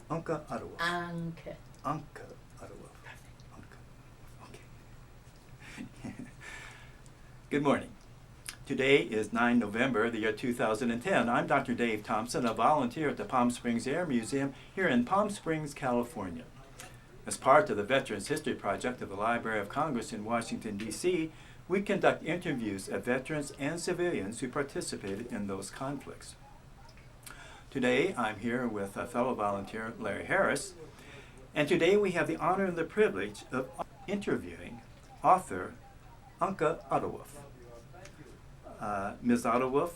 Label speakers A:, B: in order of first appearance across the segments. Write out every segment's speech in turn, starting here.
A: Anke Otto.
B: Anke.
A: Anke Otto. Anke. Okay. Good morning. Today is 9 November, the year 2010. I'm Dr. Dave Thompson, a volunteer at the Palm Springs Air Museum here in Palm Springs, California. As part of the Veterans History Project of the Library of Congress in Washington, D.C., we conduct interviews of veterans and civilians who participated in those conflicts. Today, I'm here with a fellow volunteer, Larry Harris, and today we have the honor and the privilege of interviewing author Anke Otto. Ms. Otto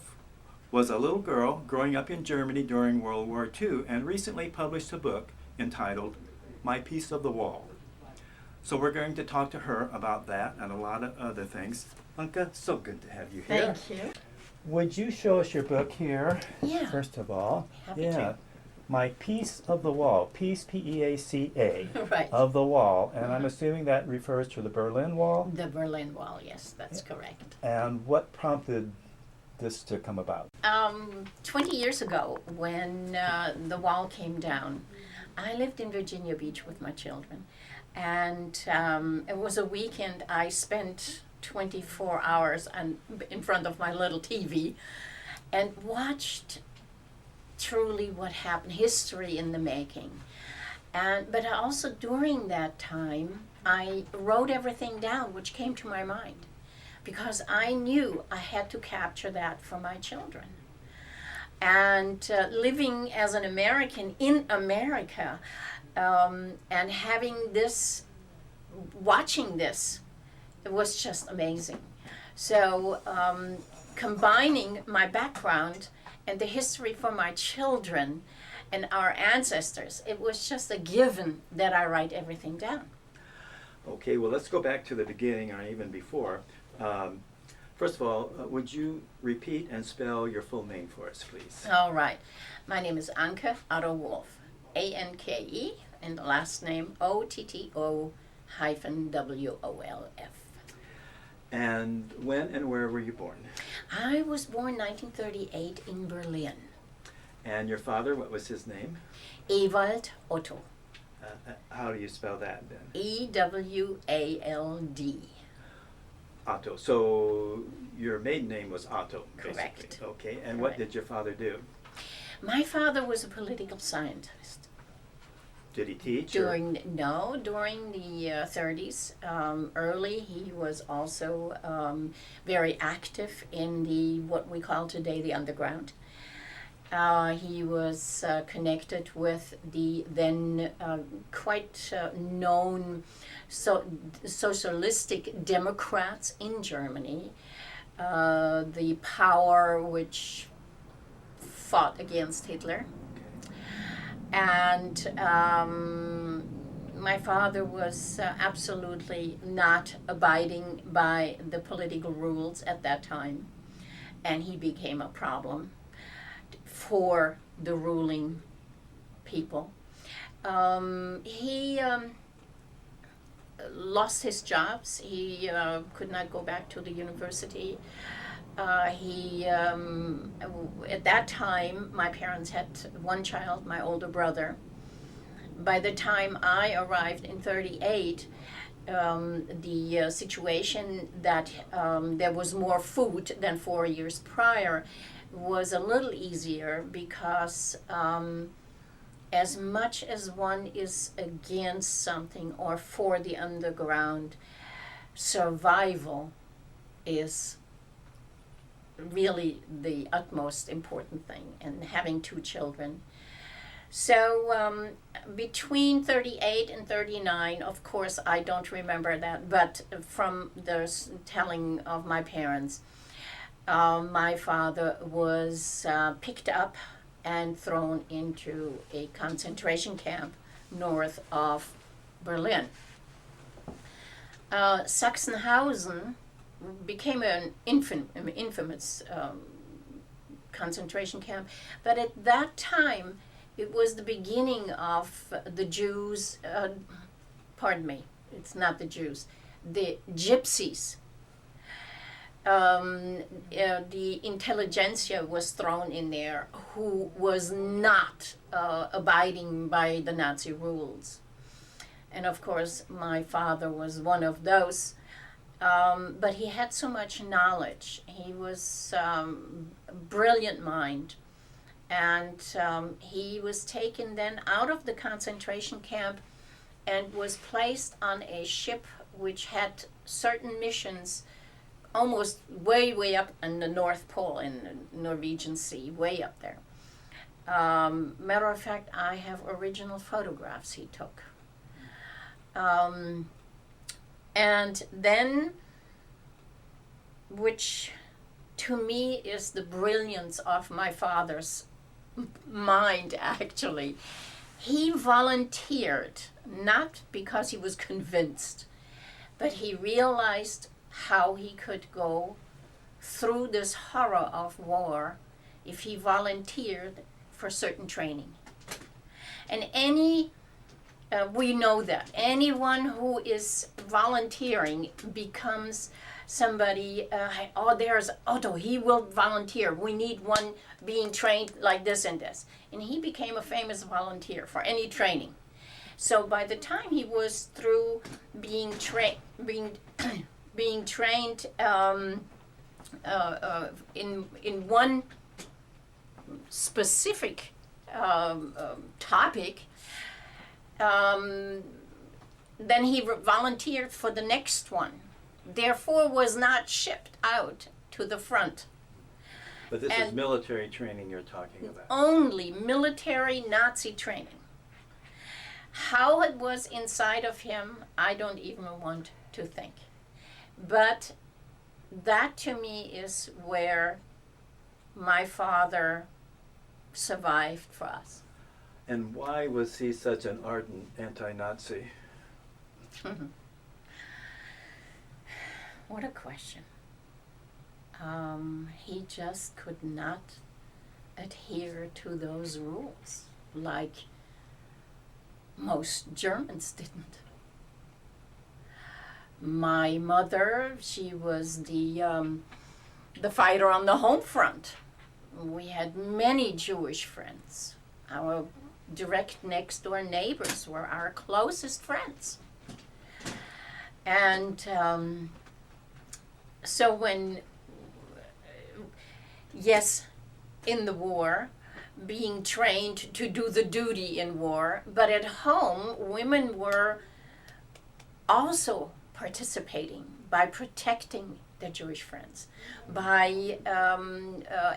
A: was a little girl growing up in Germany during World War II and recently published a book entitled My Piece of the Wall. So we're going to talk to her about that and a lot of other things. Anke, so good to have you here.
B: Thank you.
A: Would you show us your book here,
B: Yeah.
A: first of all?
B: Happy to.
A: My Piece of the Wall, Peace, P-E-A-C-A,
B: Right.
A: of the Wall. And I'm assuming that refers to the Berlin Wall?
B: The Berlin Wall, yes, that's correct.
A: And what prompted this to come about?
B: 20 years ago, when the wall came down, I lived in Virginia Beach with my children. And it was a weekend. I spent 24 hours in front of my little TV and watched truly what happened, history in the making. But also during that time, I wrote everything down which came to my mind because I knew I had to capture that for my children. And living as an American in America and having this, watching this, it was just amazing. So combining my background and the history for my children and our ancestors, it was just a given that I write everything down.
A: Okay, well, let's go back to the beginning or even before. First of all, would you repeat and spell your full name for us, please?
B: All right. My name is Anke Otto Wolf, A-N-K-E, and the last name O-T-T-O-W-O-L-F.
A: And when and where were you born?
B: I was born 1938 in Berlin.
A: And your father, what was his name?
B: Ewald Otto.
A: How do you spell that then?
B: E-W-A-L-D.
A: Otto. So your maiden name was Otto, basically.
B: Correct.
A: Okay, and what did your father do?
B: My father was a political scientist.
A: Did he teach?
B: During the 30s, early, he was also very active in what we call today the underground. He was connected with the then quite known socialistic Democrats in Germany, the power which fought against Hitler. And my father was absolutely not abiding by the political rules at that time, and he became a problem for the ruling people. He lost his jobs. He could not go back to the university. At that time, my parents had one child, my older brother. By the time I arrived in 38, the situation that there was more food than 4 years prior was a little easier because as much as one is against something or for the underground, survival is really the utmost important thing, and having two children. So between 38 and 39, of course, I don't remember that, but from the telling of my parents, my father was picked up and thrown into a concentration camp north of Berlin. Sachsenhausen became an infamous concentration camp, but at that time it was the beginning of the Jews, it's not the Jews, the Gypsies the intelligentsia was thrown in there who was not abiding by the Nazi rules. And of course, my father was one of those. But he had so much knowledge. He was a brilliant mind. And he was taken then out of the concentration camp and was placed on a ship which had certain missions almost way, way up in the North Pole in the Norwegian Sea, way up there. Matter of fact, I have original photographs he took. And then, which to me is the brilliance of my father's mind actually, he volunteered, not because he was convinced, but he realized how he could go through this horror of war if he volunteered for certain training. And we know that anyone who is volunteering becomes somebody, there's Otto, he will volunteer. We need one being trained like this and this. And he became a famous volunteer for any training. So by the time he was through being trained in one specific topic, then he volunteered for the next one. Therefore was not shipped out to the front.
A: But this is military training you're talking about.
B: Only military Nazi training. How it was inside of him, I don't even want to think. But that to me is where my father survived for us.
A: And why was he such an ardent anti-Nazi?
B: What a question. He just could not adhere to those rules like most Germans didn't. My mother, she was the fighter on the home front. We had many Jewish friends. Our direct next door neighbors were our closest friends. And so when, yes, in the war, being trained to do the duty in war, but at home, women were also participating by protecting their Jewish friends, by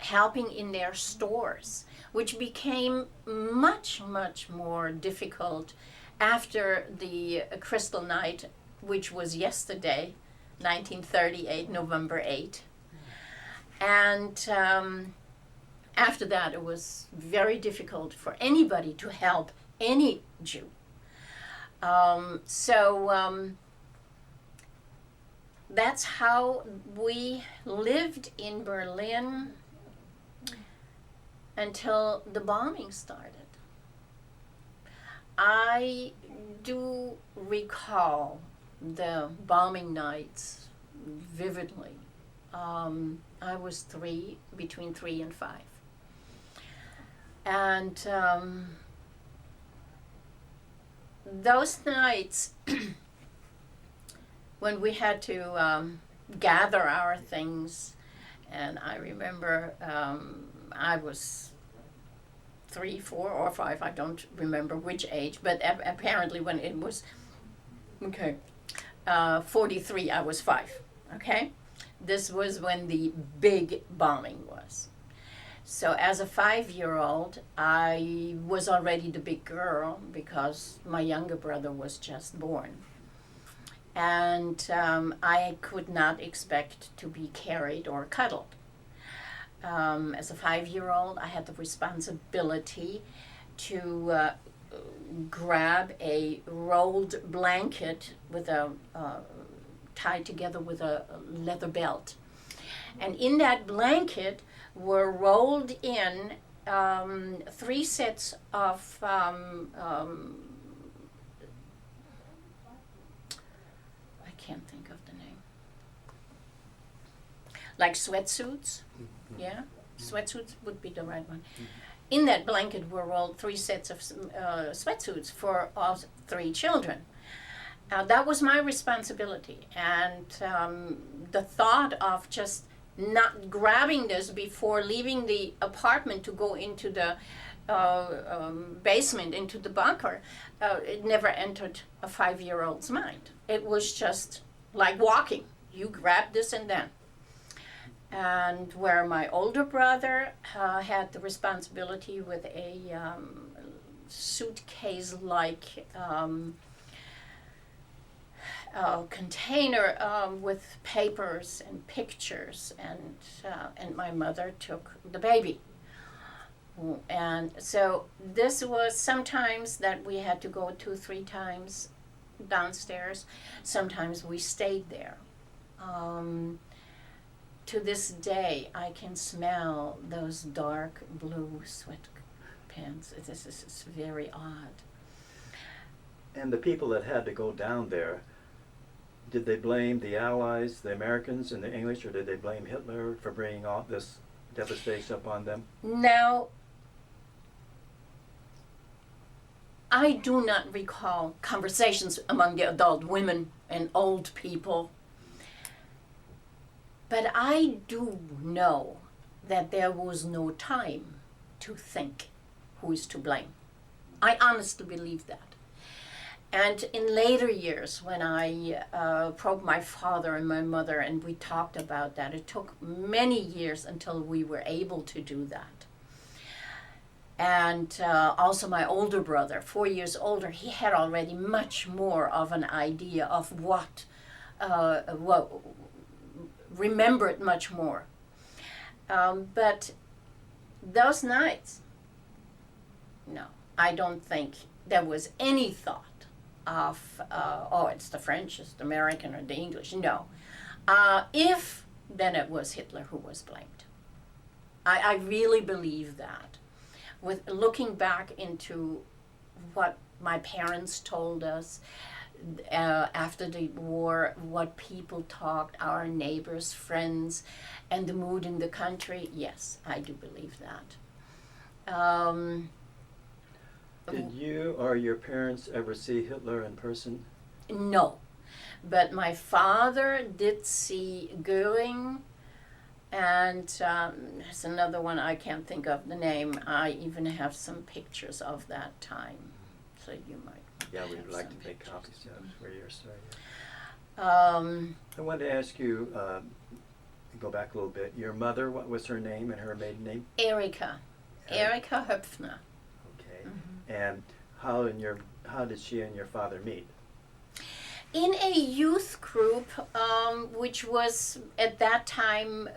B: helping in their stores, which became much, much more difficult after the Crystal Night, which was yesterday, 1938, November 8. And after that, it was very difficult for anybody to help any Jew. That's how we lived in Berlin until the bombing started. I do recall the bombing nights vividly. I was between 3 and 5. And those nights when we had to gather our things, and I remember I was 3, 4, or 5, I don't remember which age, but apparently when it was, 43, I was 5, okay? This was when the big bombing was. So as a 5-year-old, I was already the big girl because my younger brother was just born. And I could not expect to be carried or cuddled. As a 5-year-old, I had the responsibility to grab a rolled blanket with tied together with a leather belt. And in that blanket were rolled in 3 sets of I can't think of the name. like sweatsuits. Yeah, sweatsuits would be the right one. In that blanket were rolled 3 sets of sweatsuits for all 3 children. That was my responsibility, and the thought of just not grabbing this before leaving the apartment to go into the basement, into the bunker, it never entered a 5-year-old's mind. It was just like walking. You grab this and then. And where my older brother had the responsibility with a suitcase-like container with papers and pictures, and my mother took the baby. And so this was sometimes that we had to go 2-3 times downstairs. Sometimes we stayed there. To this day, I can smell those dark blue sweatpants. This is very odd.
A: And the people that had to go down there, did they blame the Allies, the Americans, and the English, or did they blame Hitler for bringing all this devastation upon them?
B: Now, I do not recall conversations among the adult women and old people, but I do know that there was no time to think who is to blame. I honestly believe that. And in later years, when I probed my father and my mother and we talked about that, it took many years until we were able to do that. And also my older brother, 4 years older, he had already much more of an idea of what remembered much more. But those nights, no, I don't think there was any thought of, it's the French, it's the American, or the English. No. If, then it was Hitler who was blamed. I really believe that. With looking back into what my parents told us after the war, what people talked, our neighbors, friends, and the mood in the country, yes, I do believe that.
A: Did you or your parents ever see Hitler in person?
B: No, but my father did see Goering, and there's another one I can't think of the name. I even have some pictures of that time, so you might.
A: Yeah, we'd like to make copies for your story. I wanted to ask you, go back a little bit. Your mother, what was her name and her maiden name?
B: Erika Höpfner.
A: Okay. And how did she and your father meet?
B: In a youth group, which was at that time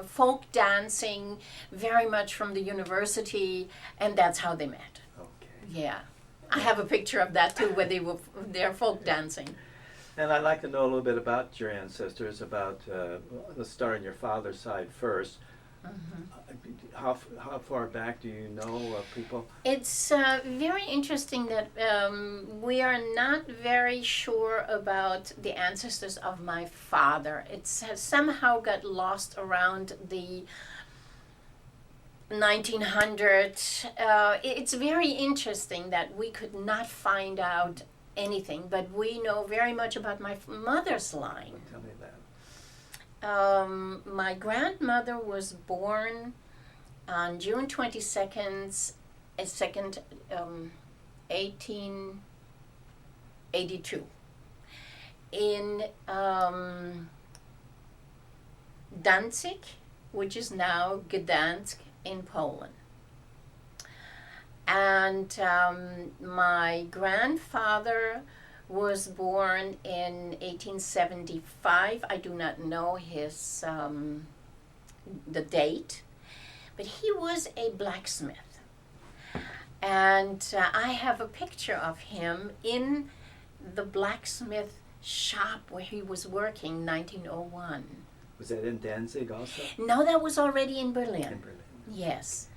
B: folk dancing, very much from the university, and that's how they met.
A: Okay.
B: Yeah, I have a picture of that too, where they're folk dancing.
A: And I'd like to know a little bit about your ancestors. About let's start on your father's side first. How far back do you know of people?
B: It's very interesting that we are not very sure about the ancestors of my father. It somehow got lost around the 1900s. It's very interesting that we could not find out anything, but we know very much about my mother's line.
A: Tell me that.
B: My grandmother was born on June 22nd, 1882 in Danzig, which is now Gdansk in Poland. And my grandfather was born in 1875. I do not know his the date, but he was a blacksmith. And I have a picture of him in the blacksmith shop where he was working, 1901.
A: Was that in Danzig also?
B: No, that was already in Berlin.
A: In Berlin.
B: Yes.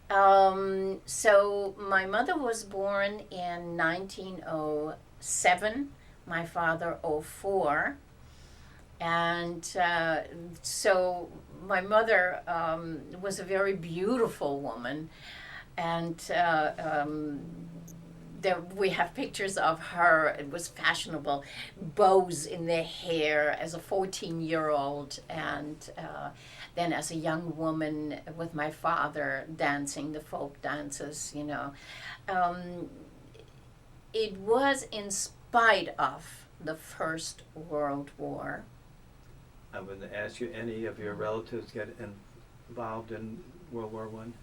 B: So my mother was born in 1907, my father 04, And so my mother was a very beautiful woman, and there we have pictures of her. It was fashionable, bows in their hair as a 14-year-old, and then as a young woman with my father dancing the folk dances, you know. It was in spite of the First World War.
A: I'm going to ask you, any of your relatives get involved in World War One?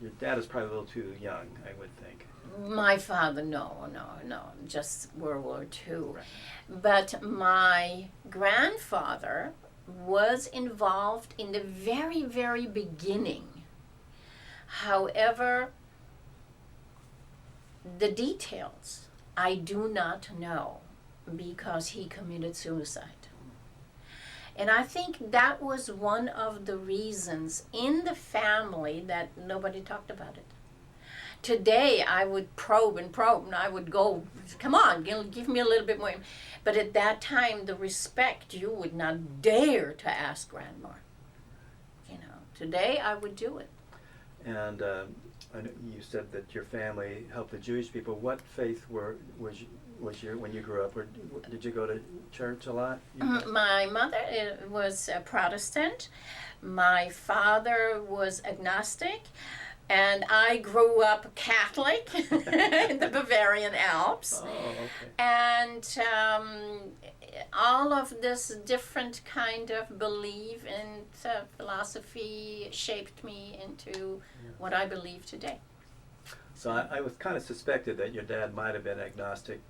A: Your dad is probably a little too young, I would think.
B: My father, no, just World War II.
A: Right.
B: But my grandfather was involved in the very, very beginning. However, the details I do not know, because he committed suicide. And I think that was one of the reasons in the family that nobody talked about it. Today I would probe, and I would go, come on, give me a little bit more. But at that time, the respect, you would not dare to ask Grandma. You know, today I would do it.
A: And I know you said that your family helped the Jewish people. What faith was your when you grew up? Or did you go to church a lot?
B: My mother was a Protestant. My father was agnostic. And I grew up Catholic in the Bavarian Alps.
A: Oh, okay.
B: And all of this different kind of belief and philosophy shaped me into what I believe today.
A: So I was kind of suspected that your dad might have been agnostic,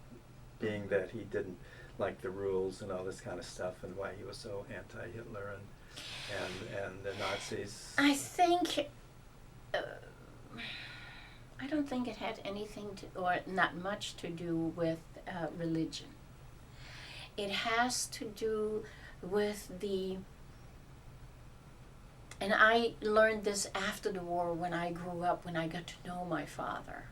A: being that he didn't like the rules and all this kind of stuff, and why he was so anti-Hitler and the Nazis.
B: I think, I don't think it had anything to, or not much to do with religion. It has to do with and I learned this after the war when I grew up, when I got to know my father.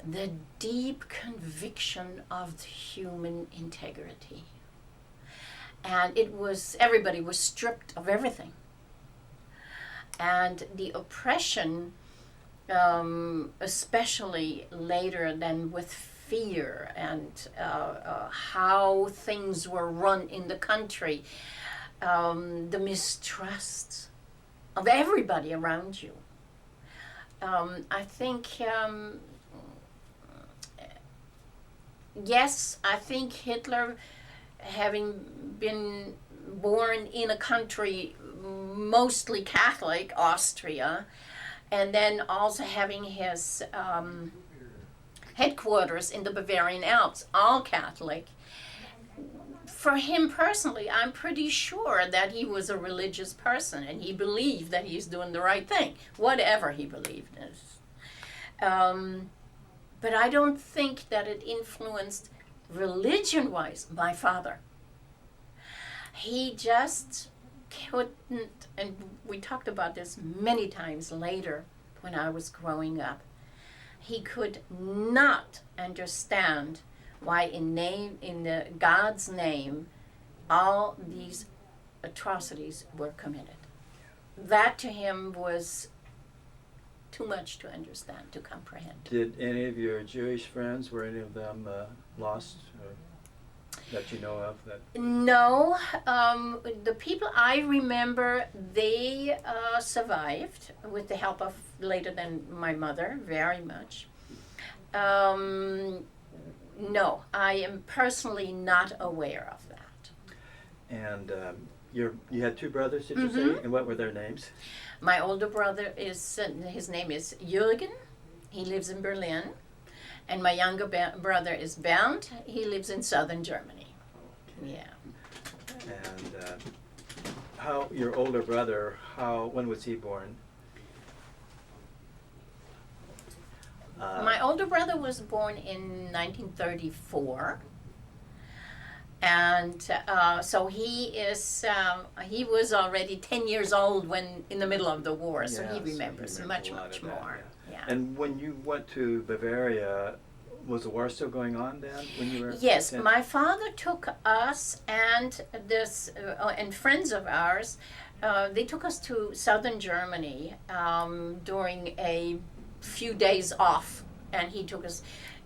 B: The deep conviction of the human integrity. And everybody was stripped of everything. And the oppression, especially later than with fear and how things were run in the country, the mistrust of everybody around you. I think, yes, I think Hitler, having been born in a country mostly Catholic, Austria, and then also having his headquarters in the Bavarian Alps, all Catholic. For him personally, I'm pretty sure that he was a religious person and he believed that he's doing the right thing, whatever he believed in. But I don't think that it influenced religion-wise my father. He just couldn't, and we talked about this many times later when I was growing up, he could not understand why in God's name all these atrocities were committed. That to him was too much to understand, to comprehend.
A: Did any of your Jewish friends, were any of them lost, that you know of?
B: No. The people I remember, they survived with the help of, later than my mother, very much. No, I am personally not aware of that.
A: And you had two brothers, did you say? And what were their names?
B: My older brother his name is Jürgen. He lives in Berlin. And my younger brother is Bernd. He lives in southern Germany. Okay. Yeah.
A: And how your older brother, when was he born?
B: My older brother was born in 1934, and so he was already 10 years old when in the middle of the war, so he remembers much more.
A: Yeah. And when you went to Bavaria, Was the war still going on then when you were?
B: Yes,
A: 10?
B: my father took us and and friends of ours. They took us to southern Germany during a few days off, and he took us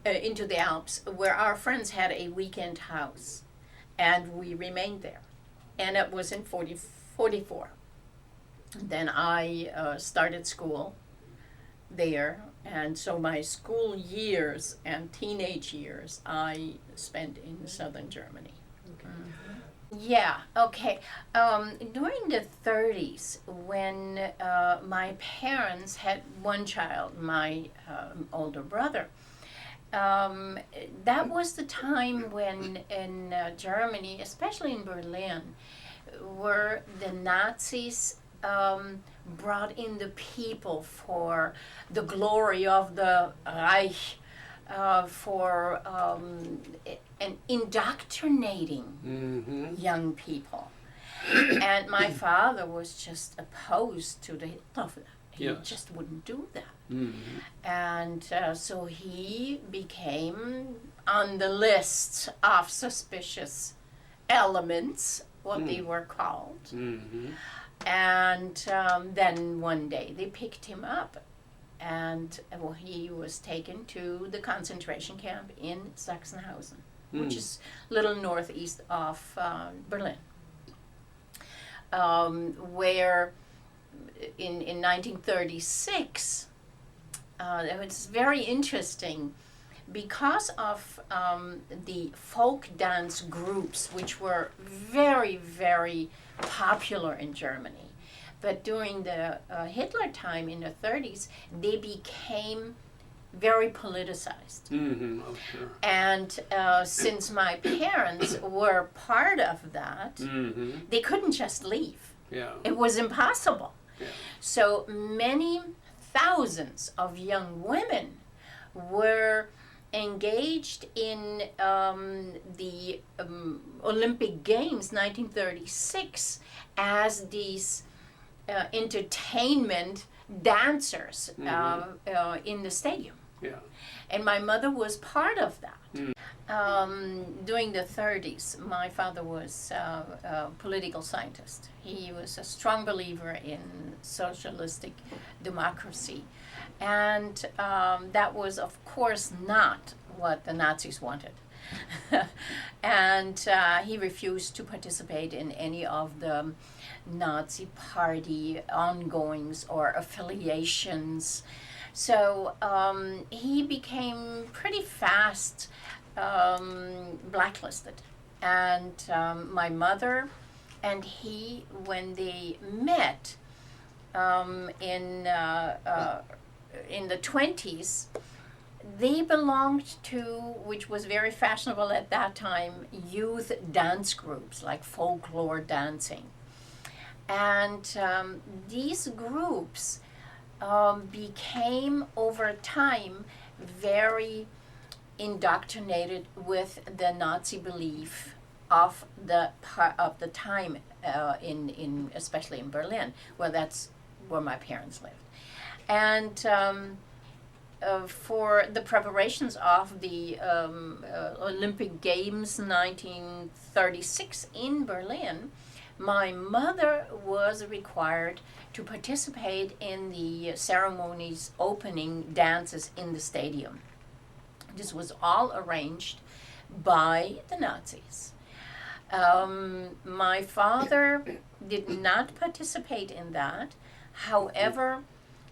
B: into the Alps, where our friends had a weekend house, and we remained there. And it was in 44. Then I started school there, and so my school years and teenage years I spent in southern Germany.
C: Okay.
B: Yeah, okay. During the 30s, when my parents had one child, my older brother, that was the time when in Germany, especially in Berlin, where the Nazis brought in the people for the glory of the Reich, for and indoctrinating
C: Mm-hmm.
B: young people. And my father was just opposed to the Hitler. He
C: Yes.
B: just wouldn't do that.
C: Mm-hmm.
B: And so he became on the list of suspicious elements, what they were called.
C: Mm-hmm.
B: And then one day they picked him up, and he was taken to the concentration camp in Sachsenhausen, which is a little northeast of Berlin, where in 1936, it was very interesting because of the folk dance groups, which were very, very popular in Germany. But during the Hitler time in the 30s, they became very politicized.
C: Mm-hmm. Oh, sure.
B: And since my parents were part of that,
C: Mm-hmm.
B: they couldn't just leave.
C: Yeah.
B: It was impossible.
C: Yeah.
B: So many thousands of young women were engaged in the Olympic Games 1936 as these entertainment dancers in the stadium.
C: Yeah.
B: And my mother was part of that.
C: Mm.
B: During the 30s, my father was a political scientist. He was a strong believer in socialistic democracy. And that was, of course, not what the Nazis wanted. And he refused to participate in any of the Nazi party ongoings or affiliations. So he became pretty fast blacklisted. And my mother and he, when they met in the 20s, they belonged to, which was very fashionable at that time, youth dance groups like folklore dancing. And these groups became over time very indoctrinated with the Nazi belief of the time in especially in Berlin, where that's where my parents lived. And for the preparations of the Olympic Games 1936 in Berlin, my mother was required to participate in the ceremonies opening dances in the stadium. This was all arranged by the Nazis. My father did not participate in that. However,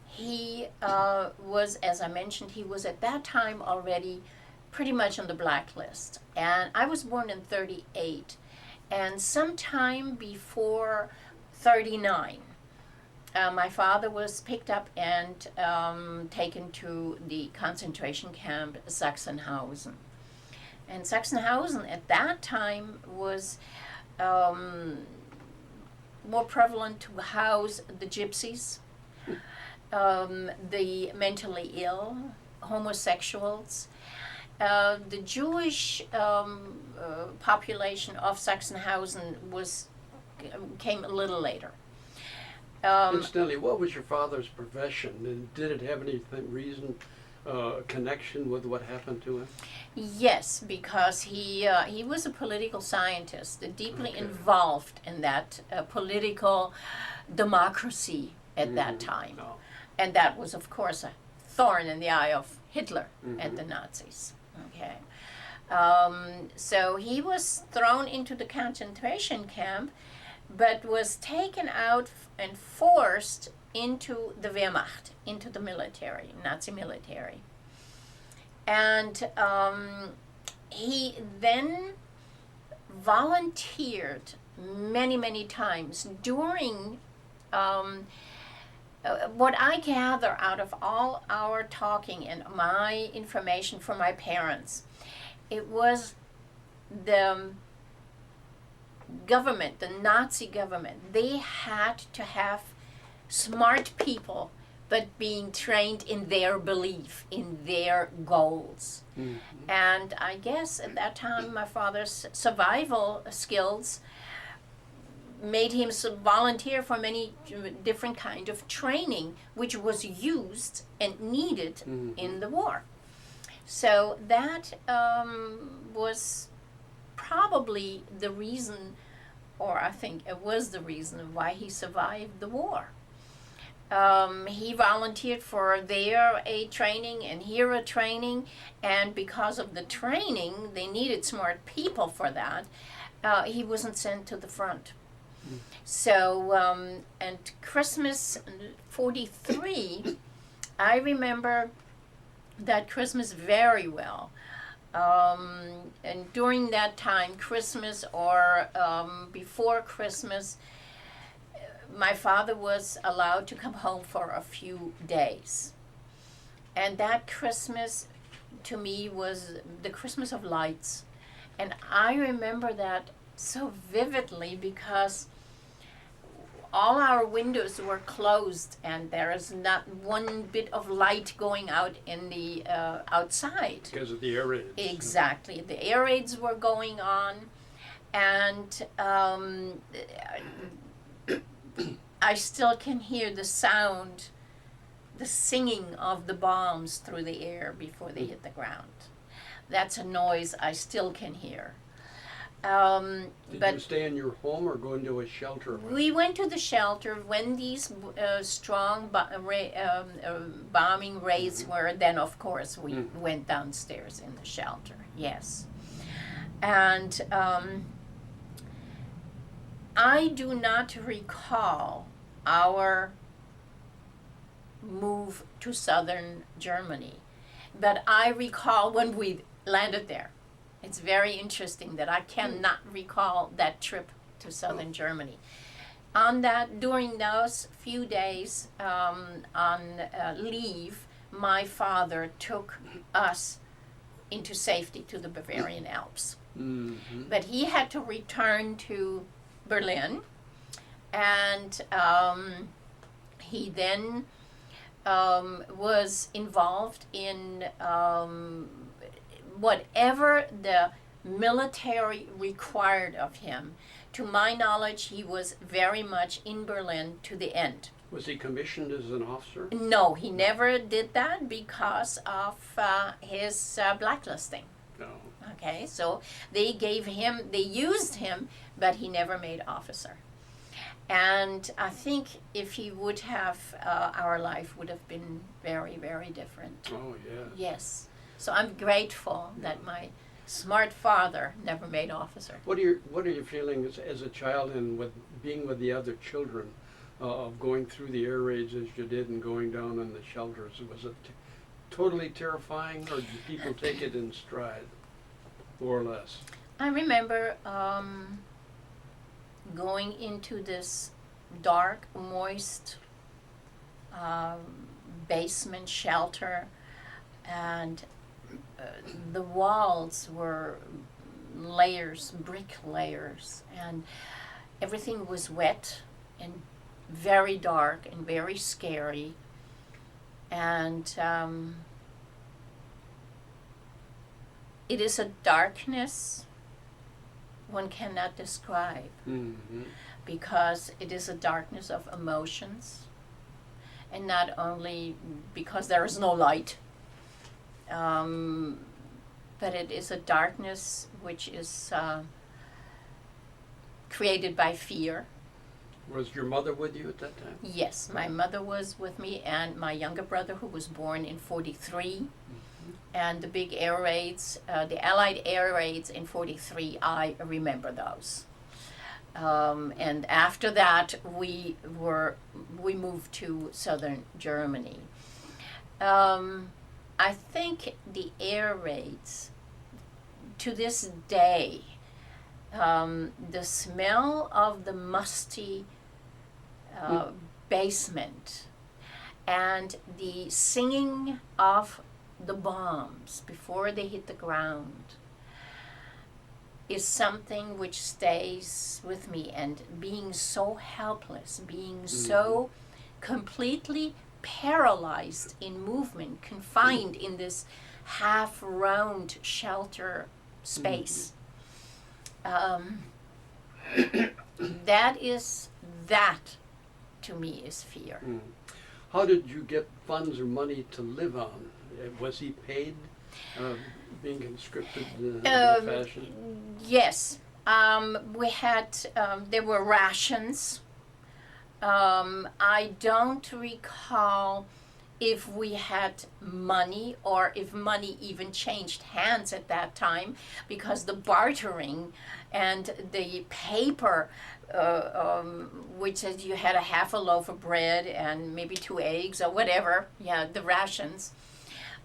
B: he was, as I mentioned, he was at that time already pretty much on the blacklist. And I was born in 38. And sometime before 39, my father was picked up and taken to the concentration camp Sachsenhausen. And Sachsenhausen at that time was more prevalent to house the gypsies, the mentally ill, homosexuals. The Jewish population of Sachsenhausen came a little later.
C: Incidentally, what was your father's profession, and did it have any reason connection with what happened to him?
B: Yes, because he was a political scientist, deeply
C: Okay.
B: involved in that political democracy at that
C: Mhm.
B: time.
C: Oh.
B: And that was, of course, a thorn in the eye of Hitler and
C: Mhm.
B: the Nazis. Okay. So he was thrown into the concentration camp, but was taken out and forced into the Wehrmacht, into the military, Nazi military. And he then volunteered many, many times during what I gather out of all our talking and my information from my parents. It was the government, the Nazi government, they had to have smart people, but being trained in their belief, in their goals.
C: Mhm.
B: And I guess at that time, my father's survival skills made him volunteer for many different kind of training, which was used and needed
C: Mhm.
B: in the war. So that was probably the reason, or I think it was the reason why he survived the war. He volunteered for there a training and here a training, and because of the training, they needed smart people for that. He wasn't sent to the front. So, and Christmas 43, I remember that Christmas very well. And during that time, Christmas or before Christmas, my father was allowed to come home for a few days. And that Christmas, to me, was the Christmas of lights. And I remember that so vividly because all our windows were closed and there is not one bit of light going out in the outside.
C: Because of the air raids.
B: Exactly. The air raids were going on, and I still can hear the sound, the singing of the bombs through the air before they hit the ground. That's a noise I still can hear.
C: Did
B: But
C: you stay in your home or go into a shelter?
B: we went to the shelter when these strong bombing raids were. Then, of course, we went downstairs in the shelter. Yes, and I do not recall our move to southern Germany, but I recall when we landed there. It's very interesting that I cannot recall that trip to southern Germany. During those few days on leave, my father took us into safety to the Bavarian Alps.
C: Mm-hmm.
B: But he had to return to Berlin, and he then was involved in whatever the military required of him. To my knowledge, he was very much in Berlin to the end.
C: Was he commissioned as an officer?
B: No, he never did that because of his blacklisting.
C: No.
B: Okay, so they used him, but he never made officer. And I think if he would have, our life would have been very, very different.
C: Oh, yeah.
B: Yes. So I'm grateful that my smart father never made officer.
C: What are your feelings as a child and with being with the other children of going through the air raids as you did and going down in the shelters? Was it totally terrifying, or did people take it in stride, more or less?
B: I remember going into this dark, moist basement shelter, and the walls were brick layers, and everything was wet and very dark and very scary. And it is a darkness one cannot describe,
C: Mm-hmm.
B: because it is a darkness of emotions, and not only because there is no light, but it is a darkness which is created by fear.
C: Was your mother with you at that time?
B: Yes, my mother was with me, and my younger brother, who was born in 43. And the big air raids, the Allied air raids in 43, I remember those. And after that, we moved to southern Germany. I think the air raids, to this day, the smell of the musty basement and the singing of the bombs before they hit the ground is something which stays with me, and being so helpless, being so completely paralyzed in movement, confined in this half-round shelter space. That to me is fear.
C: How did you get funds or money to live on? Was he paid, being conscripted in that fashion?
B: Yes. We had, there were rations. I don't recall if we had money or if money even changed hands at that time, because the bartering and the paper, which says you had a half a loaf of bread and maybe 2 eggs or whatever, the rations,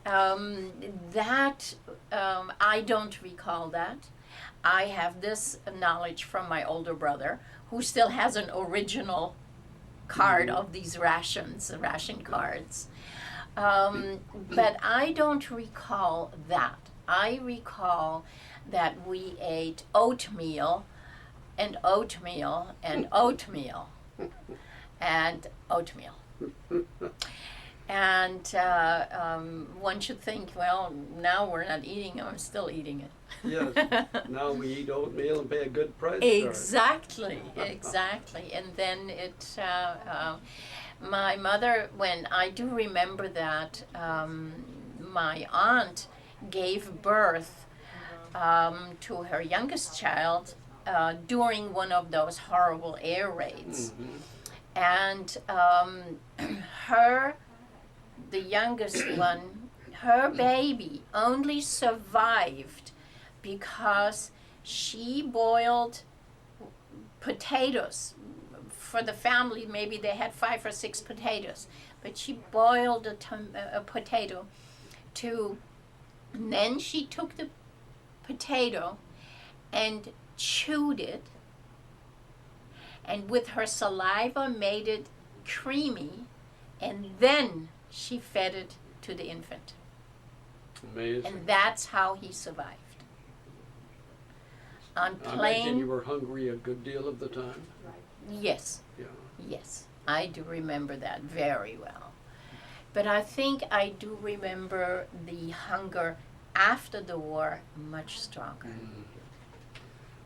B: I don't recall that. I have this knowledge from my older brother, who still has an original card of these rations, the ration cards. But I don't recall that. I recall that we ate oatmeal and oatmeal and oatmeal and oatmeal. And one should think, well, now we're not eating it, I'm still eating it.
C: Yes, now we eat oatmeal and pay a good price
B: Exactly, exactly. And then my mother, when I do remember that my aunt gave birth to her youngest child during one of those horrible air raids. And the youngest one, her baby only survived because she boiled potatoes. For the family, maybe they had 5 or 6 potatoes, but she boiled a potato and then she took the potato and chewed it, and with her saliva made it creamy, and then she fed it to the infant.
C: Amazing.
B: And that's how he survived. On
C: I imagine
B: plain,
C: you were hungry a good deal of the time.
B: yes,
C: Yeah.
B: yes, I do remember that very well. But I think I do remember the hunger after the war much stronger.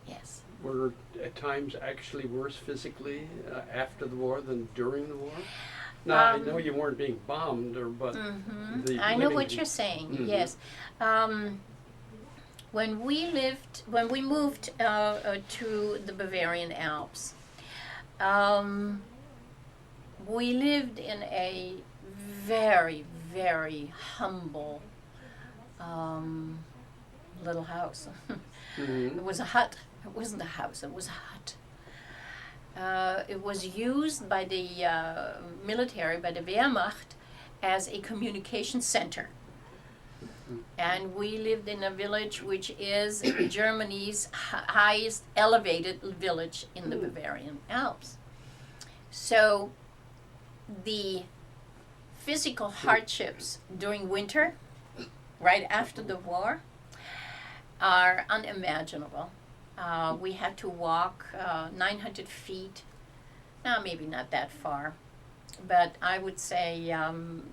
B: Yes.
C: Were at times actually worse physically after the war than during the war? Now, I know you weren't being bombed, but
B: I know what you're saying. Yes. When we moved to the Bavarian Alps, we lived in a very, very humble little house. It was a hut. It wasn't a house. It was a hut. It was used by the military, by the Wehrmacht, as a communication center. And we lived in a village which is Germany's highest elevated village in the Bavarian Alps. So the physical hardships during winter, right after the war, are unimaginable. We had to walk 900 feet, now maybe not that far, but I would say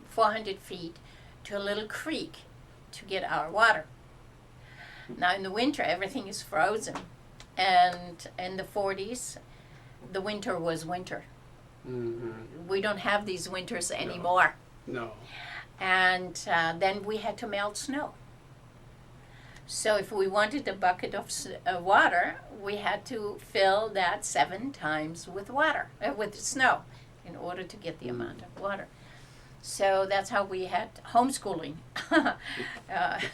B: 400 feet to a little creek to get our water. Now in the winter everything is frozen, and in the 40s the winter was winter. We don't have these winters anymore.
C: No.
B: And then we had to melt snow. So if we wanted a bucket of water, we had to fill that 7 times with with snow, in order to get the amount of water. So that's how we had homeschooling,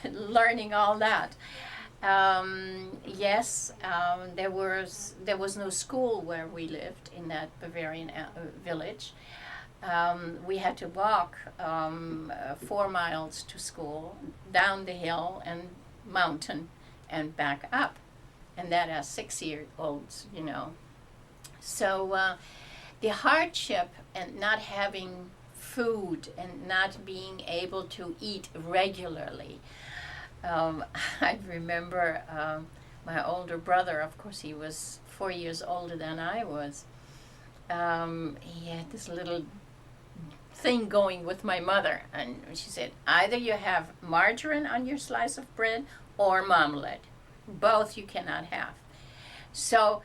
B: learning all that. Yes, there was no school where we lived in that Bavarian village. We had to walk 4 miles to school, down the hill and mountain, and back up, and that as 6-year-olds, you know. So the hardship and not having food and not being able to eat regularly. I remember my older brother, of course he was 4 years older than I was. He had this little thing going with my mother, and she said, either you have margarine on your slice of bread or marmalade. Both you cannot have. So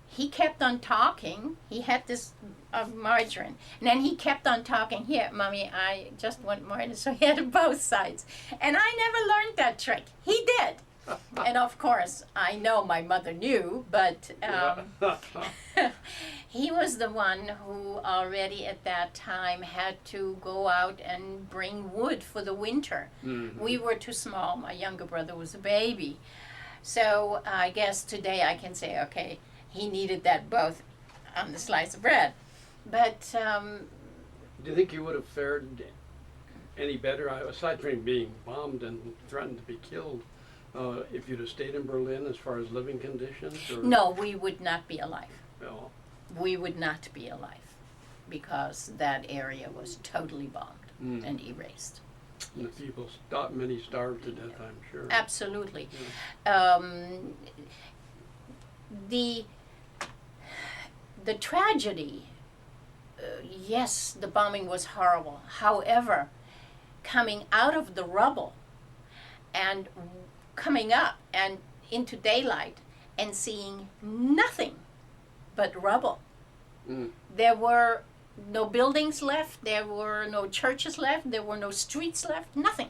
B: he kept on talking. He had this margarine, and then he kept on talking. Here, Mommy, I just want margarine. So he had both sides, and I never learned that trick. He did. And of course, I know my mother knew, but he was the one who already at that time had to go out and bring wood for the winter.
C: Mm-hmm.
B: We were too small. My younger brother was a baby. So I guess today I can say, okay, he needed that both on the slice of bread. But
C: Do you think you would have fared any better, aside from being bombed and threatened to be killed, if you'd have stayed in Berlin as far as living conditions? Or?
B: no, we would not be alive.
C: No.
B: We would not be alive, because that area was totally bombed and erased.
C: And the people, many starved to death, I'm sure.
B: Absolutely.
C: Yeah.
B: The tragedy, yes, the bombing was horrible. However, coming out of the rubble and coming up and into daylight and seeing nothing but rubble.
C: Mm.
B: There were no buildings left, there were no churches left, there were no streets left, nothing.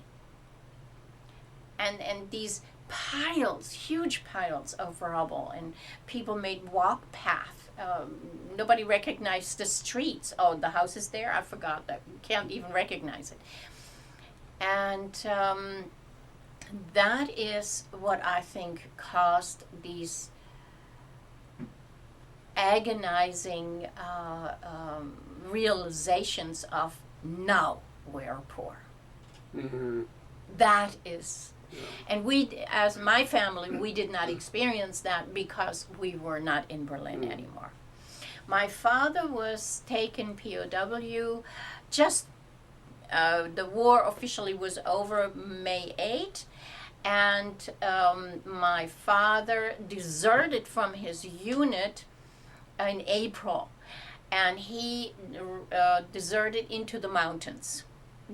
B: And these piles, huge piles of rubble, and people made walk paths. Nobody recognized the streets. Oh, the house is there? I forgot that. You can't even recognize it. And that is what I think caused these agonizing realizations of, now we're poor.
C: Mm-hmm.
B: That is,
C: Yeah.
B: and we, as my family, we did not experience that because we were not in Berlin anymore. My father was taken POW just, the war officially was over May 8, and my father deserted from his unit in April, and he deserted into the mountains,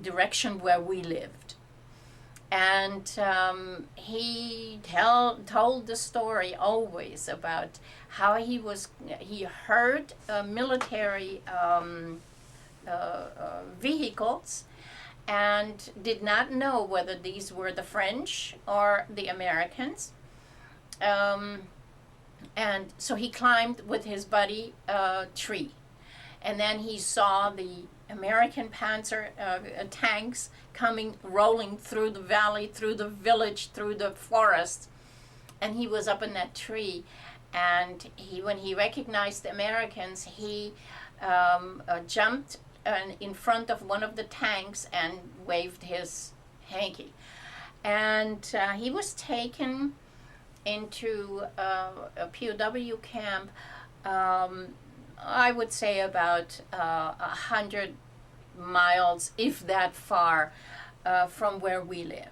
B: direction where we lived. And he told the story always about how he heard military vehicles and did not know whether these were the French or the Americans. And so he climbed with his buddy a tree. And then he saw the American Panzer tanks coming, rolling through the valley, through the village, through the forest. And he was up in that tree. And when he recognized the Americans, he jumped in front of one of the tanks and waved his hanky. And he was taken into a POW camp, I would say about 100 miles, if that far, from where we lived.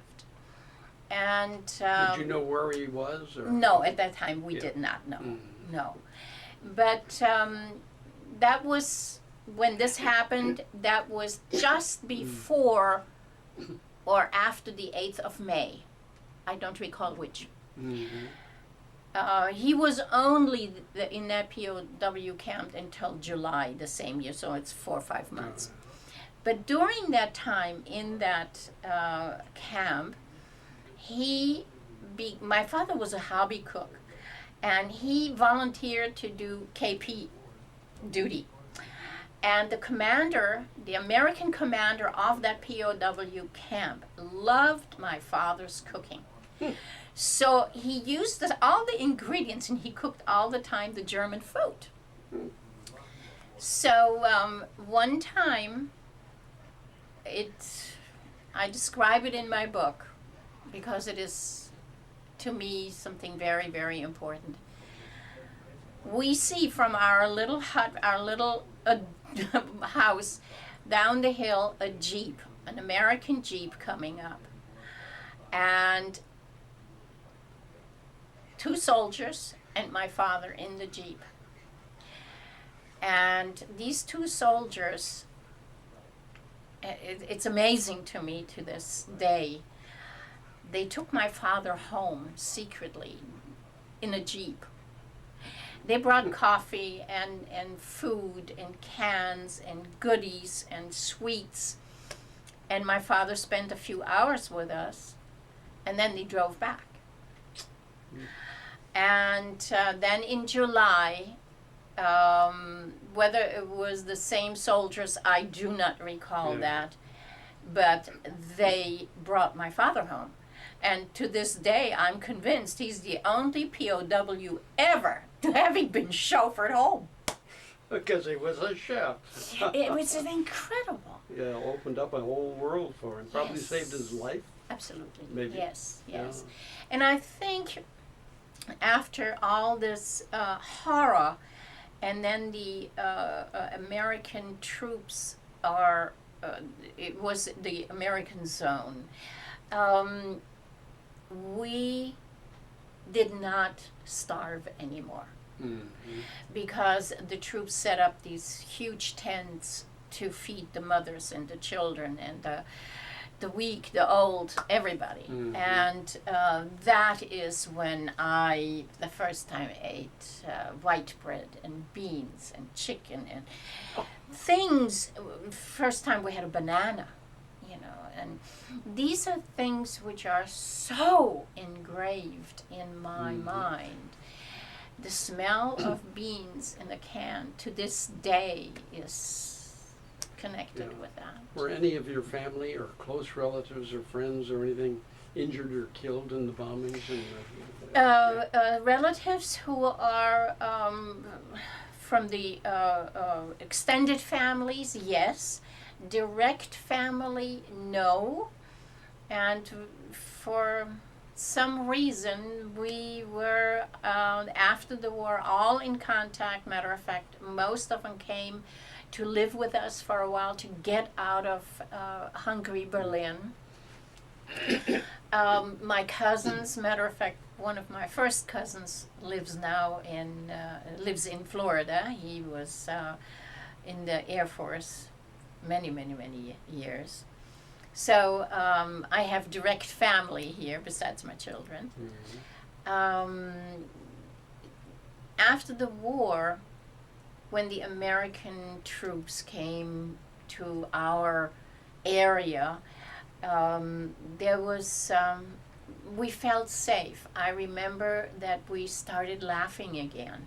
B: And
C: did you know where he was? Or?
B: no, at that time we did not know. No, but that was when this happened. That was just before or after the 8th of May. I don't recall which.
C: Mm-hmm.
B: He was only in that POW camp until July the same year, so it's 4 or 5 months. But during that time in that camp, my father was a hobby cook, and he volunteered to do KP duty. And the commander, the American commander of that POW camp, loved my father's cooking. So he used all the ingredients, and he cooked all the time the German food. So one time, I describe it in my book because it is, to me, something very, very important. We see from our little hut, our little house down the hill, a Jeep, an American Jeep coming up. And 2 soldiers and my father in the Jeep. And these 2 soldiers, it's amazing to me to this day, they took my father home secretly in a Jeep. They brought coffee and food and cans and goodies and sweets. And my father spent a few hours with us, and then they drove back. And then in July, whether it was the same soldiers, I do not recall that, but they brought my father home. And to this day, I'm convinced he's the only POW ever to having been chauffeured home.
C: Because he was a chef.
B: It was incredible.
C: Yeah, opened up a whole world for him. Probably
B: Yes.
C: saved his life.
B: Absolutely.
C: Maybe.
B: Yes, yes.
C: Yeah.
B: And I think after all this horror, and then the American troops it was the American zone, we did not starve anymore.
C: Mm-hmm.
B: Because the troops set up these huge tents to feed the mothers and the children and the weak, the old, everybody.
C: Mm-hmm.
B: And that is when I, the first time, ate white bread and beans and chicken and things. First time we had a banana, and these are things which are so engraved in my mind. The smell of beans in a can to this day is connected with that.
C: Were any of your family or close relatives or friends or anything injured or killed in the bombings?
B: Relatives who are from the extended families, yes. Direct family, no. And for some reason, we were, after the war, all in contact. Matter of fact, most of them came to live with us for a while to get out of Hungary, Berlin. My cousins, matter of fact, one of my first cousins lives in Florida. He was in the Air Force many, many, many years. So I have direct family here besides my children. Mm-hmm. After the war, when the American troops came to our area, there was, we felt safe. I remember that we started laughing again.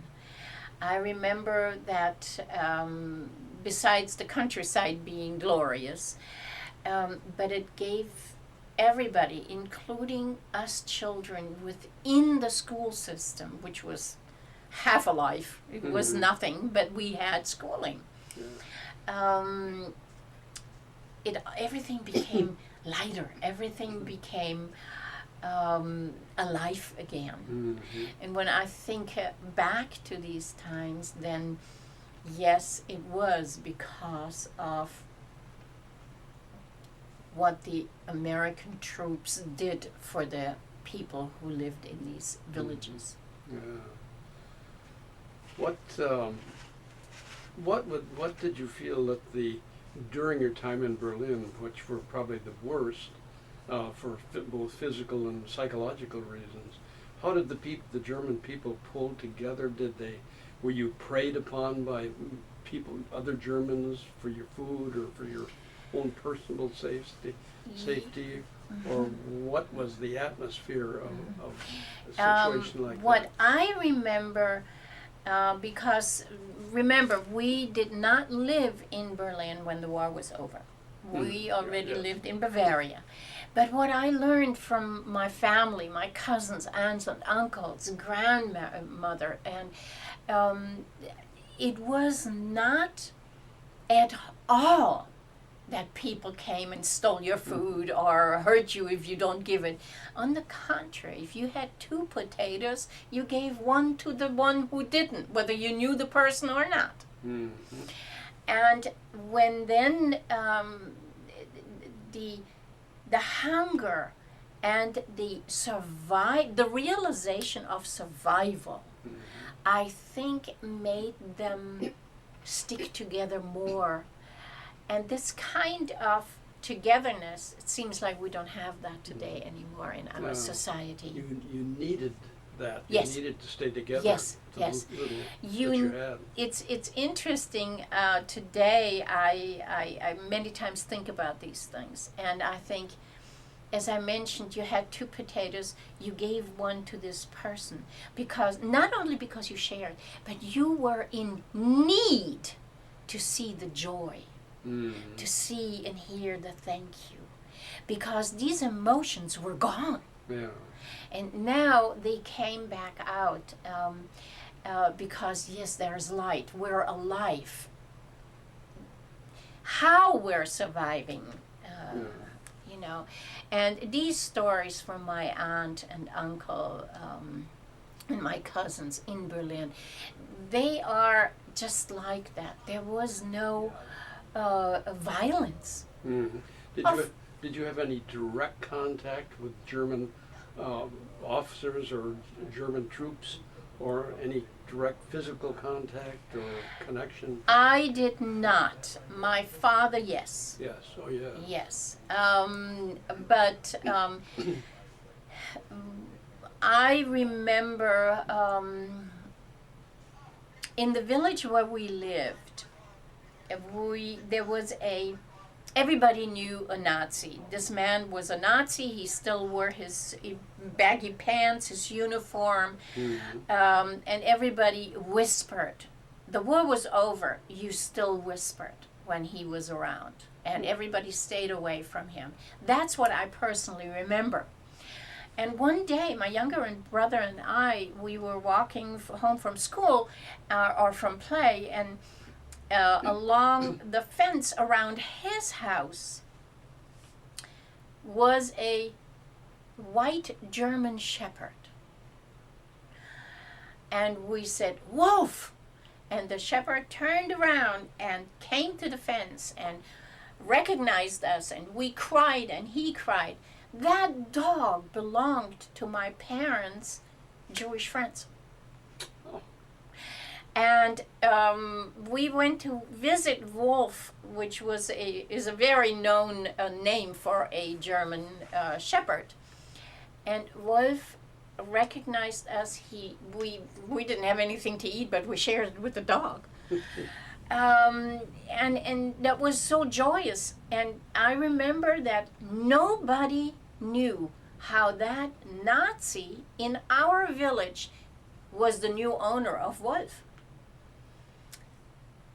B: I remember that besides the countryside being glorious, but it gave everybody, including us children within the school system, which was half a life. It was nothing, but we had schooling. Yeah. Everything became lighter. Everything became alive again. Mm-hmm. And when I think back to these times, then yes, it was because of what the American troops did for the people who lived in these villages.
C: Yeah. What did you feel that during your time in Berlin, which were probably the worst for both physical and psychological reasons, how did the German people pull together? Were you preyed upon by people, other Germans, for your food or for your own personal safety, or what was the atmosphere of a situation like
B: What
C: that?
B: I remember, because remember, we did not live in Berlin when the war was over. We already
C: yes.
B: lived in Bavaria. But what I learned from my family, my cousins, aunts and uncles, grandmother, and it was not at all that people came and stole your food or hurt you if you don't give it. On the contrary, if you had 2 potatoes, you gave one to the one who didn't, whether you knew the person or not.
C: Mm-hmm.
B: And when then the hunger and the realization of survival,
C: Mm-hmm.
B: I think made them stick together more. And this kind of togetherness, it seems like we don't have that today anymore in our
C: No.
B: society.
C: You needed that.
B: Yes.
C: You needed to stay together.
B: Yes,
C: the
B: yes.
C: little
B: You-
C: that you had.
B: It's interesting. Today, I many times think about these things, and I think, as I mentioned, you had 2 potatoes. You gave one to this person because not only because you shared, but you were in need to see the joy,
C: Mm-hmm.
B: to see and hear the thank you, because these emotions were gone.
C: Yeah.
B: And now they came back out because, yes, there's light. We're alive. How we're surviving,
C: Yeah.
B: you know. And these stories from my aunt and uncle and my cousins in Berlin, they are just like that. There was no violence.
C: Mm-hmm. Did you have any direct contact with German officers or German troops, or any direct physical contact or connection?
B: I did not. My father, yes.
C: Yes. Oh, yeah.
B: Yes. But I remember in the village where we lived, everybody knew a Nazi. This man was a Nazi. He still wore his baggy pants, his uniform,
C: Mm-hmm.
B: and everybody whispered. The war was over. You still whispered when he was around, and everybody stayed away from him. That's what I personally remember. And one day, my younger brother and I, we were walking home from school or from play, and along the fence around his house was a white German shepherd. And we said, "Wolf!" And the shepherd turned around and came to the fence and recognized us, and we cried and he cried. That dog belonged to my parents' Jewish friends.
C: Oh.
B: And we went to visit Wolf, which is a very known name for a German shepherd. And Wolf recognized us. We didn't have anything to eat, but we shared it with the dog. And that was so joyous. And I remember that nobody knew how that Nazi in our village was the new owner of Wolf.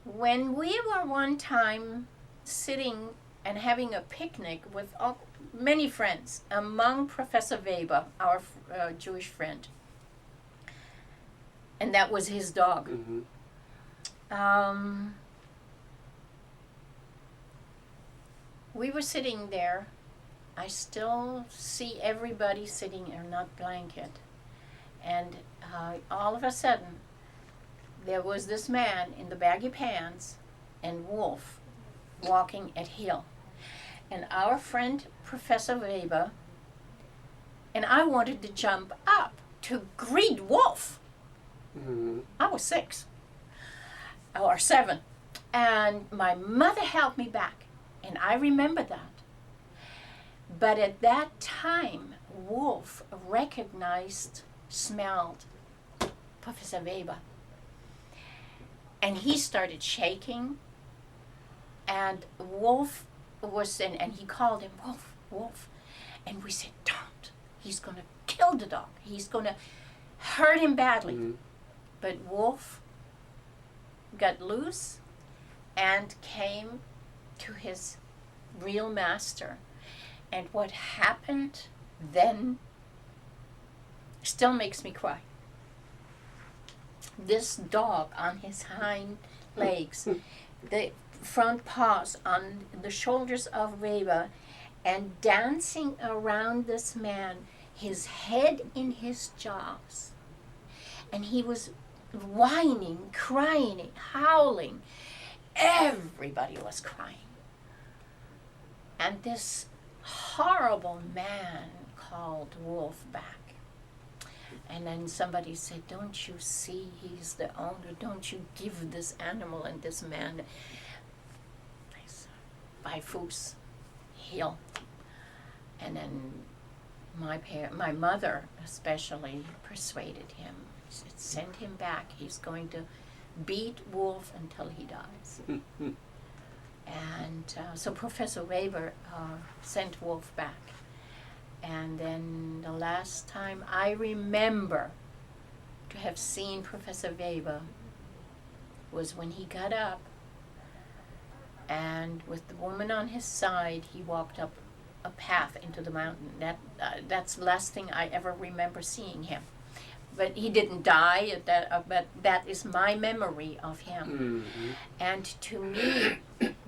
B: When we were one time sitting and having a picnic with many friends, among Professor Weber, our Jewish friend, and that was his dog.
C: Mm-hmm.
B: We were sitting there. I still see everybody sitting in that blanket. And all of a sudden, there was this man in the baggy pants and Wolf walking at heel. And our friend, Professor Weber, and I wanted to jump up to greet Wolf.
C: Mm-hmm.
B: I was 6 or 7. And my mother held me back. And I remember that. But at that time, Wolf smelled Professor Weber. And he started shaking. And Wolf was in, and he called him, Wolf, Wolf. And we said, don't. He's going to kill the dog. He's going to hurt him badly.
C: Mm-hmm.
B: But Wolf got loose and came to his real master. And what happened then still makes me cry. This dog on his hind legs, the front paws on the shoulders of Reba, and dancing around this man, his head in his jaws. And he was whining, crying, howling. Everybody was crying. And this horrible man called Wolf back. And then somebody said, don't you see he's the owner? Don't you give this animal and this man by Foos, heel. And then my mother especially persuaded him. She said, send him back. He's going to beat Wolf until he dies. And so Professor Weber sent Wolf back. And then the last time I remember to have seen Professor Weber was when he got up, and with the woman on his side, he walked up a path into the mountain. That's the last thing I ever remember seeing him. But he didn't die. But that is my memory of him. Mm-hmm. And to me,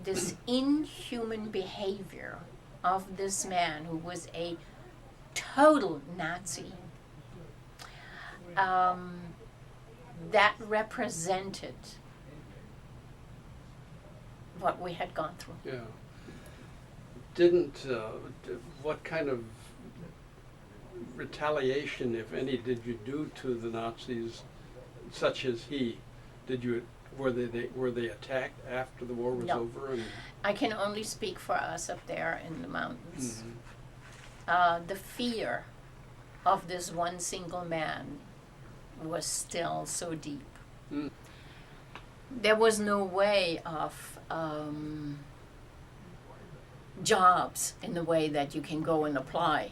B: this inhuman behavior of this man who was a total Nazi, that represented what we had gone through.
C: Yeah. What kind of retaliation, if any, did you do to the Nazis, such as he? Were they attacked after the war was
B: No.
C: over? And
B: I can only speak for us up there in the mountains.
C: mm-hmm.
B: The fear of this one single man was still so deep.
C: Mm.
B: There was no way of jobs in the way that you can go and apply.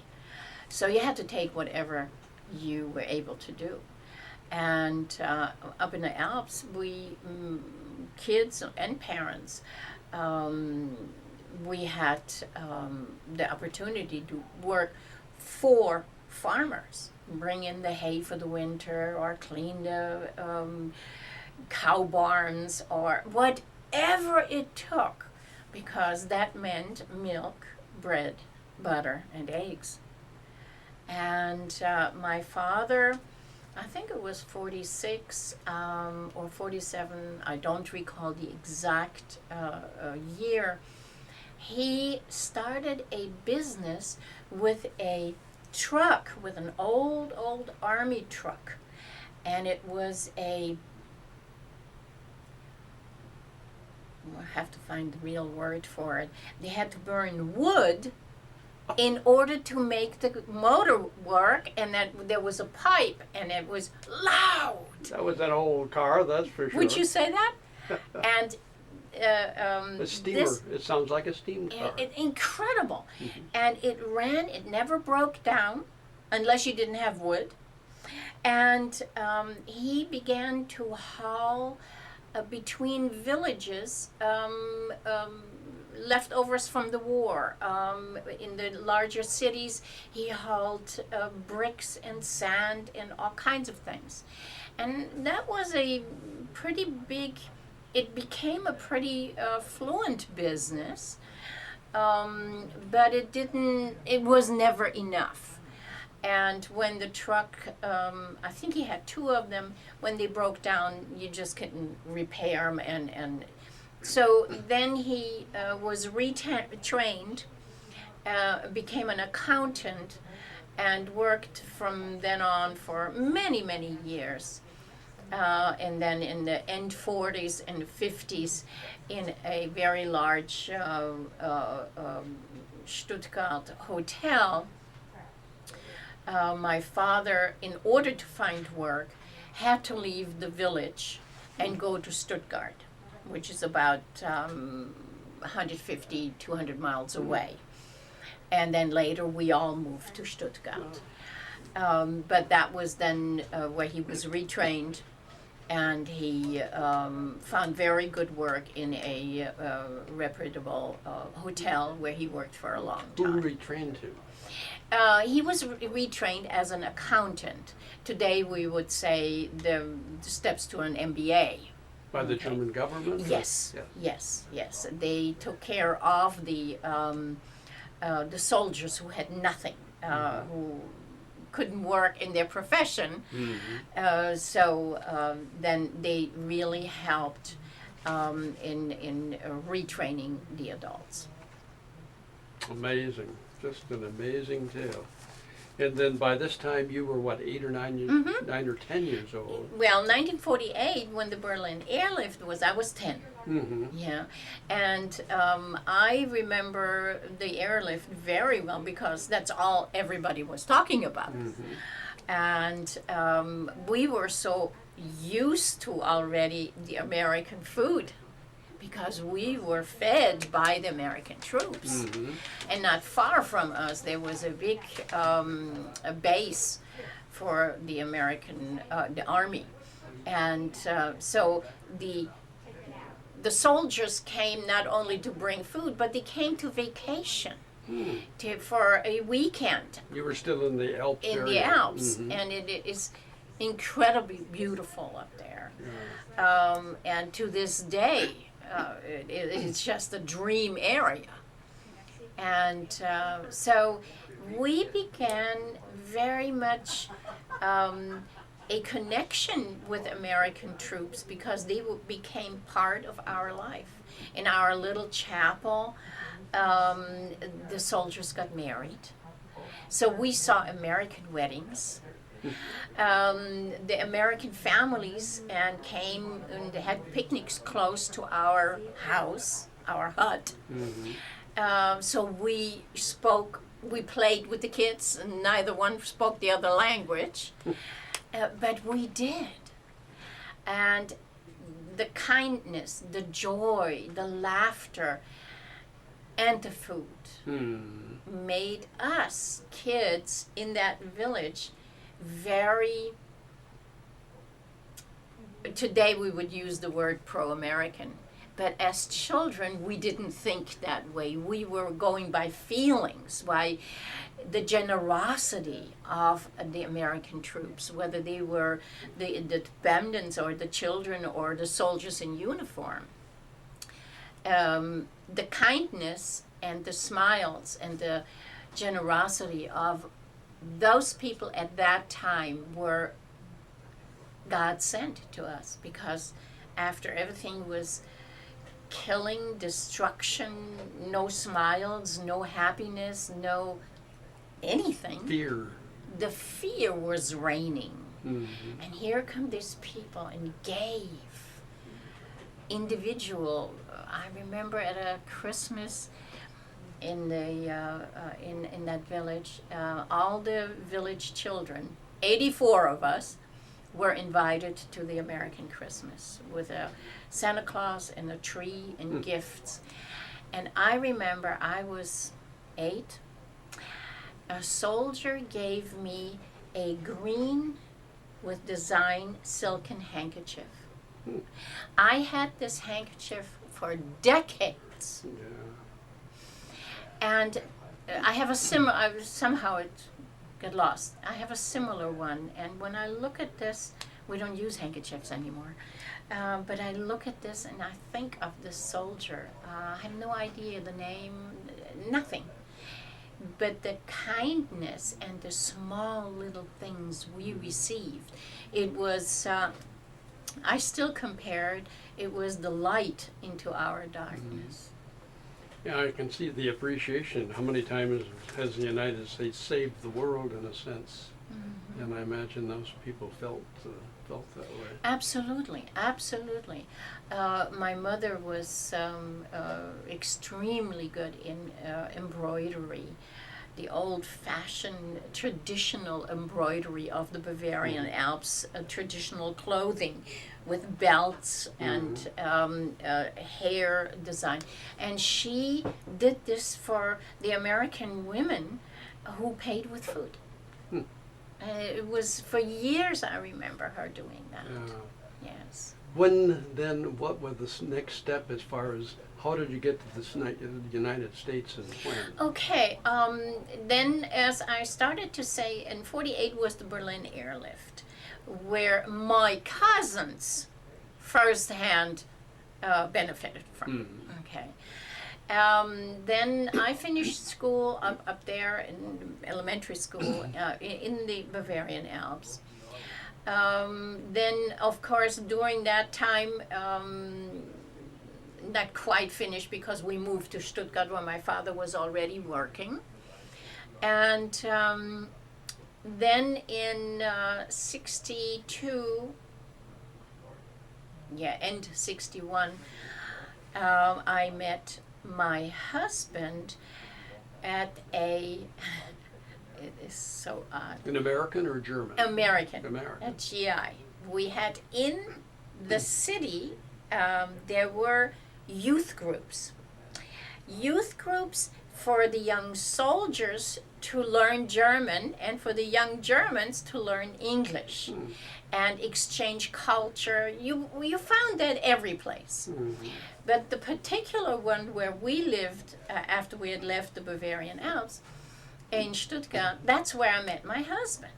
B: So you had to take whatever you were able to do. And up in the Alps, we, kids and parents, we had the opportunity to work for farmers, bring in the hay for the winter or clean the cow barns or whatever it took, because that meant milk, bread, butter, and eggs. And my father, I think it was 46 or 47, I don't recall the exact year, he started a business with a truck, with an old army truck. And it was I have to find the real word for it. They had to burn wood in order to make the motor work, and then there was a pipe, and it was loud.
C: That was an old car, that's for sure.
B: Would you say that? And
C: a steamer. It sounds like a steam car.
B: Incredible.
C: Mm-hmm.
B: And it ran, it never broke down unless you didn't have wood. And he began to haul between villages leftovers from the war. In the larger cities, he hauled bricks and sand and all kinds of things. And that was a pretty big, it became a pretty fluent business, but it was never enough. And when the truck, I think he had two of them, when they broke down, you just couldn't repair them. And so then he was retrained, became an accountant, and worked from then on for many, many years. And then in the end 40s and 50s, in a very large Stuttgart hotel, my father, in order to find work, had to leave the village and go to Stuttgart, which is about 150, 200 miles away. And then later we all moved to Stuttgart. But that was then where he was retrained, and he found very good work in a reputable hotel where he worked for a long
C: Who
B: time.
C: retrained to?
B: He was retrained as an accountant. Today we would say the steps to an MBA.
C: By the
B: Okay.
C: German government?
B: Yes,
C: Yes.
B: yes. They took care of the soldiers who had nothing, who couldn't work in their profession. So then they really helped in retraining the adults.
C: Amazing. Just an amazing tale. And then by this time you were what, 8 or 9 years, 9 or 10 years old?
B: Well, 1948, when the Berlin airlift was, I was 10.
C: Mm-hmm.
B: Yeah, and I remember the airlift very well because that's all everybody was talking about. And we were so used to already the American food because we were fed by the American troops. And not far from us, there was a big a base for the American, the Army. And so the soldiers came not only to bring food, but they came to vacation for a weekend
C: You were still in the Alps
B: in
C: area.
B: the Alps, and it is incredibly beautiful up there. And to this day, it's just a dream area. And so we began very much a connection with American troops because they became part of our life. In our little chapel, the soldiers got married. So we saw American weddings. The American families and came and had picnics close to our house, our hut. So we played with the kids, and neither one spoke the other language. But we did. And the kindness, the joy, the laughter, and the food made us kids in that village very, today we would use the word pro-American. But as children, we didn't think that way. We were going by feelings, by the generosity of the American troops, whether they were the dependents or the children or the soldiers in uniform. The kindness and the smiles and the generosity of those people at that time were God sent to us, because after everything was killing, destruction, no smiles, no happiness, no anything.
C: Fear.
B: The fear was reigning. And here come these people and gave individual. I remember at a Christmas in the in that village, all the village children, 84 of us, were invited to the American Christmas with a Santa Claus and a tree and gifts. And I remember I was 8. A soldier gave me a green with design silken handkerchief. I had this handkerchief for decades. And I have a similar, somehow it got lost. I have a similar one, and when I look at this, we don't use handkerchiefs anymore, but I look at this and I think of this soldier. I have no idea the name, nothing. But the kindness and the small little things we received, it was, I still compared, it was the light into our darkness.
C: Yeah, I can see the appreciation. How many times has the United States saved the world in a sense? And I imagine those people felt that way.
B: Absolutely, absolutely. My mother was extremely good in embroidery, the old-fashioned traditional embroidery of the Bavarian Alps, traditional clothing with belts and hair design. And she did this for the American women who paid with food. It was for years, I remember her doing that. Yes.
C: When then, what was the next step as far as how did you get to the United States and when?
B: Okay, then as I started to say, in 48 was the Berlin airlift, where my cousins firsthand benefited from. Okay. Then I finished school up there in elementary school in the Bavarian Alps. Then, of course, during that time, not quite finished because we moved to Stuttgart where my father was already working. And then in 62, end 61, I met my husband at a, it is so odd.
C: An American or German?
B: American.
C: American.
B: At GI. We had in the city, there were youth groups. Youth groups for the young soldiers to learn German and for the young Germans to learn English and exchange culture. You found that every place. But the particular one where we lived after we had left the Bavarian Alps in Stuttgart, that's where I met my husband.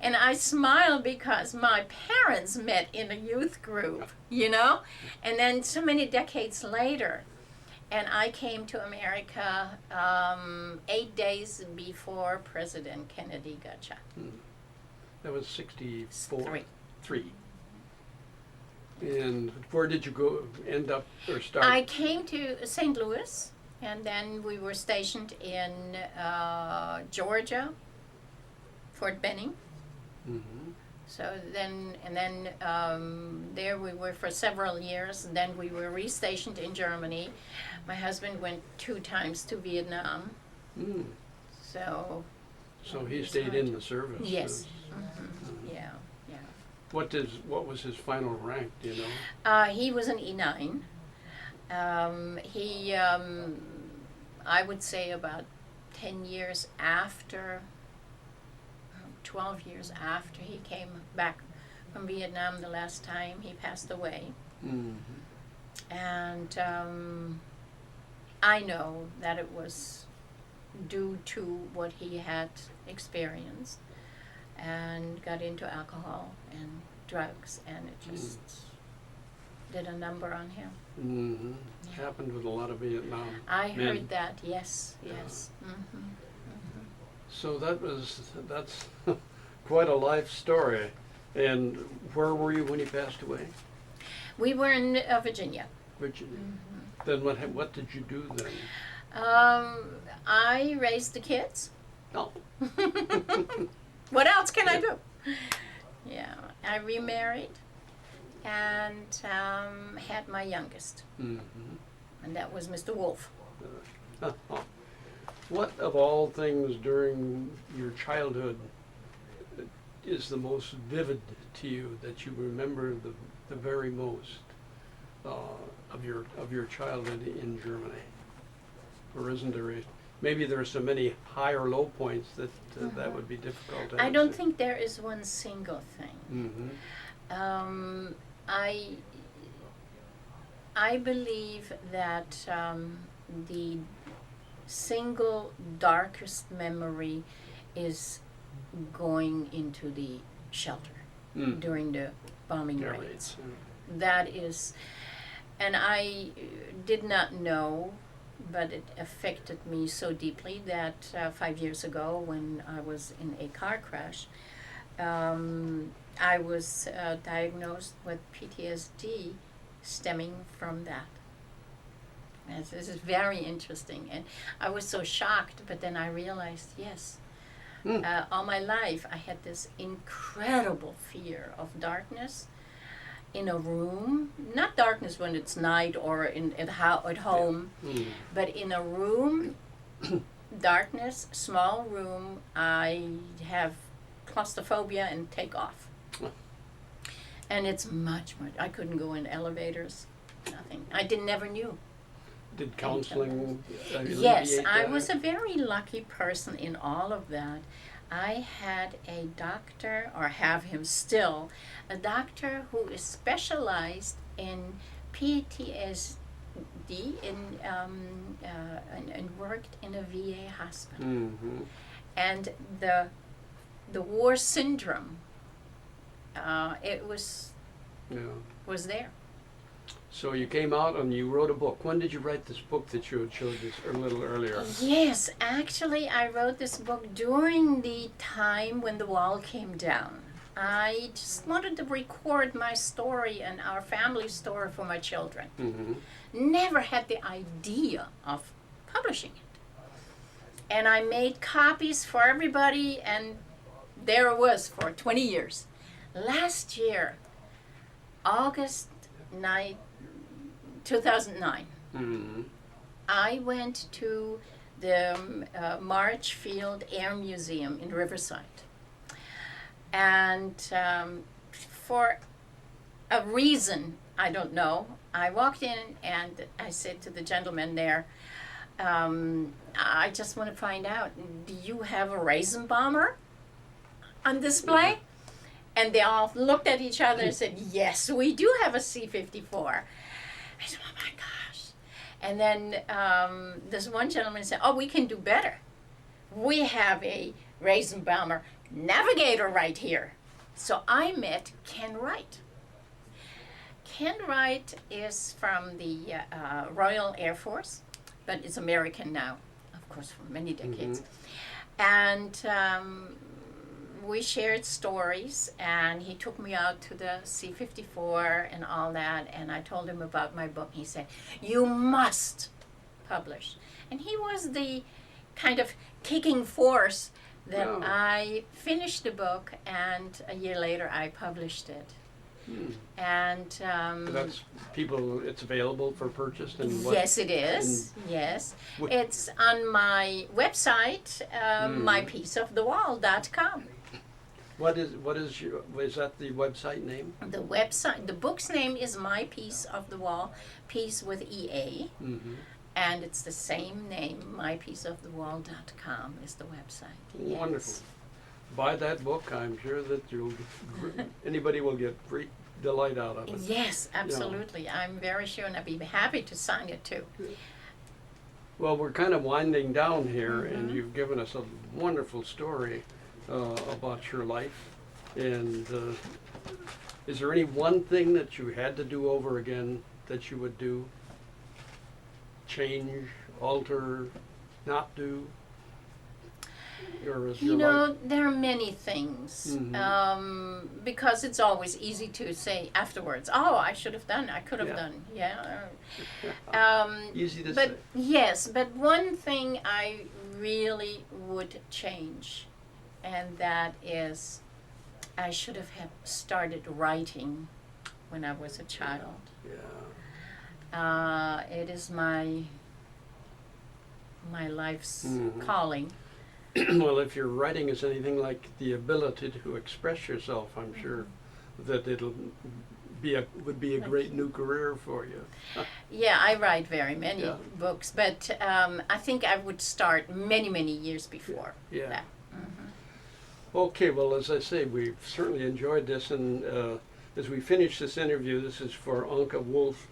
B: And I smile because my parents met in a youth group, you know? And then so many decades later, and I came to America 8 days before President Kennedy got shot.
C: That was 64?
B: 3.
C: And where did you go, end up, or start?
B: I came to St. Louis, and then we were stationed in Georgia, Fort Benning. So then, and then there we were for several years. And then we were restationed in Germany. My husband went 2 times to Vietnam. So
C: he stayed in the service.
B: yes, yeah.
C: What was his final rank? Do you know?
B: He was an E9. He, I would say about 10 years after, 12 years after he came back from Vietnam the last time, he passed away. And I know that it was due to what he had experienced and got into alcohol and drugs, and it just did a number on him.
C: Happened with a lot of Vietnam
B: I
C: men.
B: heard that, yes.
C: So that's quite a life story. And where were you when he passed away?
B: We were in Virginia.
C: Virginia. Then what did you do then?
B: I raised the kids.
C: No.
B: What else can I do? Yeah, I remarried and had my youngest, and that was Mr. Wolf.
C: What of all things during your childhood is the most vivid to you, that you remember the very most of your childhood in Germany? Or isn't there maybe there are so many high or low points that that would be difficult to
B: I don't
C: answer.
B: think there is one single thing. I believe that the single darkest memory is going into the shelter during the bombing raids. That is, and I did not know, but it affected me so deeply that 5 years ago, when I was in a car crash, I was diagnosed with PTSD stemming from that. And this is very interesting, and I was so shocked, but then I realized, yes, all my life I had this incredible fear of darkness in a room, not darkness when it's night or at home, but in a room, darkness, small room, I have claustrophobia and take off. And it's much, I couldn't go in elevators, nothing. Never knew.
C: Did counseling
B: Yes,
C: alleviate
B: I
C: that?
B: was a very lucky person in all of that. I had a doctor, or have him still, a doctor who is specialized in PTSD and worked in a VA hospital.
C: Mm-hmm.
B: And the war syndrome, it was there.
C: So you came out and you wrote a book. When did you write this book that you had showed us a little earlier?
B: Yes, actually I wrote this book during the time when the wall came down. I just wanted to record my story and our family story for my children.
C: Mm-hmm.
B: Never had the idea of publishing it. And I made copies for everybody, and there it was for 20 years. Last year, August 9, 2009,
C: Mm-hmm.
B: I went to the Marchfield Air Museum in Riverside. And for a reason, I don't know, I walked in and I said to the gentleman there, I just want to find out, do you have a raisin bomber on display? And they all looked at each other and said, yes, we do have a C-54. I said, oh my gosh. And then this one gentleman said, oh, we can do better. We have a raisin bomber navigator right here. So I met Ken Wright. Ken Wright is from the Royal Air Force, but is American now, of course, for many decades. Mm-hmm. And we shared stories, and he took me out to the C-54 and all that, and I told him about my book. He said, you must publish. And he was the kind of kicking force that I finished the book, and a year later I published it. And
C: that's it's available for purchase. And
B: yes, it is. Yes, it's on my website, mypieceofthewall.com.
C: Is that the website name?
B: The book's name is My Piece of the Wall, piece with EA. Mm-hmm. And it's the same name, mypieceofthewall.com is the website.
C: Wonderful.
B: Yes.
C: Buy that book. I'm sure that anybody will get great delight out of it.
B: Yes, absolutely. I'm very sure, and I'd be happy to sign it too.
C: Well, we're kind of winding down here, and you've given us a wonderful story about your life. And is there any one thing that you had to do over again that you would do? Change, alter, not do? Or is
B: there are many things, because it's always easy to say afterwards, oh, I should have done, I could have done,
C: easy to
B: but
C: say.
B: Yes, but one thing I really would change, and that is I should have started writing when I was a child. It is my life's calling.
C: Well, if your writing is anything like the ability to express yourself, I'm sure that would be a great new career for you.
B: Yeah, I write very many books, but I think I would start many, many years before that.
C: Okay, well, as I say, we've certainly enjoyed this, and as we finish this interview, this is for Anke Wolf,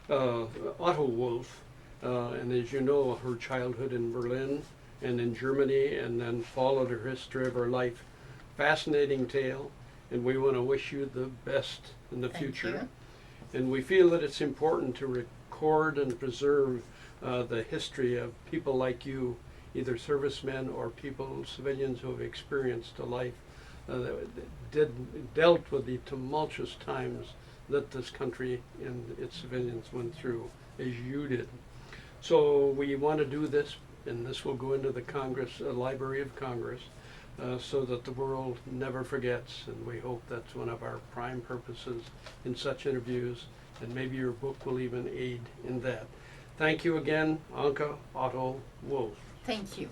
C: Otto Wolf, and as you know, her childhood in Berlin and in Germany, and then followed her history of her life. Fascinating tale, and we want to wish you the best in the future. And we feel that it's important to record and preserve the history of people like you, either servicemen or civilians who have experienced a life that dealt with the tumultuous times that this country and its civilians went through, as you did. So we want to do this, and this will go into the Library of Congress, so that the world never forgets, and we hope that's one of our prime purposes in such interviews, and maybe your book will even aid in that. Thank you again, Anke Otto Wolf.
B: Thank you.